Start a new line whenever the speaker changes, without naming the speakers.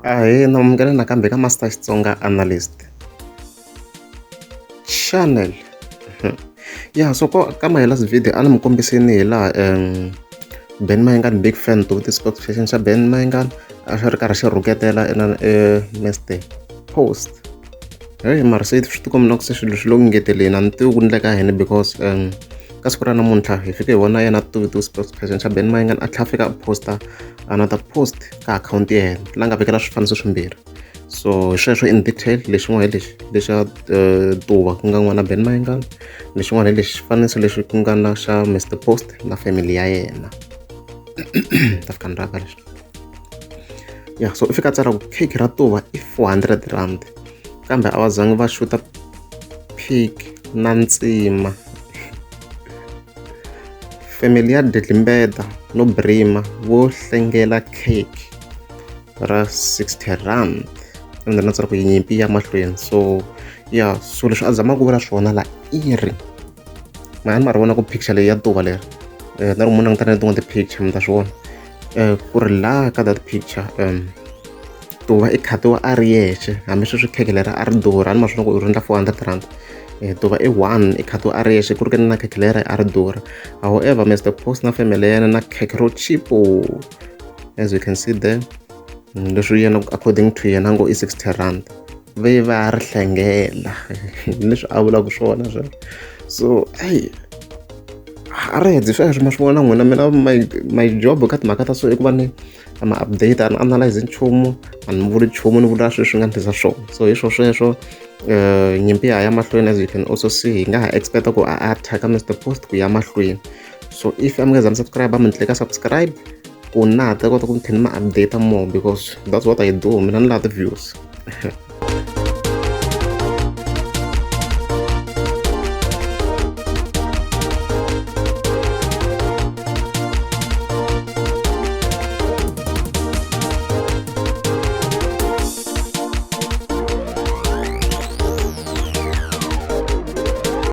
Ahee, namukela nakambe ka Master Xitsonga Analyst channel. Ya so ka my last video a ni mi kombiseni hi laha Ben Mayengani big fan to ti spokesperson xa Ben Mayengani a xi ri karhi xi rhuketela Mr Post. Hey mara se swi tikomba na ku se swilo swi lo ku ngeteleni a ni tivi ku endleka yini because ka siku ra namuntlha hi fike hi vona yena ti spokesperson xa Ben Mayengani a tlhela a fika a posta another post ka akhawunti ya yena la nga vekela swifaniso swimbirhi. So hi sweswo in detail lexin'wana hi lexi xa Tuva ku nga n'wana Ben Mayengani, lexin'wana hi lexi xifaniso lexi ku nga na xa Mr Post na family ya yena. Ta fika ni raka leswi. Ya so i fika a tsala ku cake ra Tuva i 400 rand kambe a va zangi va xuta pig na ntsima. Family ya Dlembeda no Brima vo hlengela cake ra 60 rand ende na tsala ku nyimpi ya mahlweni. So ya so leswi a zama ku vula swona la i ri ma ri vona ku picture leyi ya Tuva leri na ri munhu a nga ta na tin'wana ti-picture mi ta swi vona ku ri la ka that picture Tuva i khatiwa a ri yexe hambi sweswi kheke leri a ri durha a ni ma swi vona ku i rindla 400 rand. Tuva i one i khatiwa a ri yexe ku ri ke na kheke leri a ri durha. However Mr Post na family ya yena na kheke ro chipo as you can see there leswi yena according to yena ngo i 60 rand ve va ri hlengela leswi a vulaka swona sweswo. So a ri hedzi sweswo ma swi vona n'wina mina my job ka timhaka ta so i ku va ni ama update ni analyze nchumu a ni vuli nchumu ni vula sweswi nga endlisa swona. So hi sweswo nyimpi ya mahlweni as you can also see hi nga ha expecta ku a attack Mr Post ku ya mahlweni. So if mi nga zangi subscribe mi tleka subscribe ku na ta kota ku mi tlhela mi update more because that's what I do mina ni lava ti-views.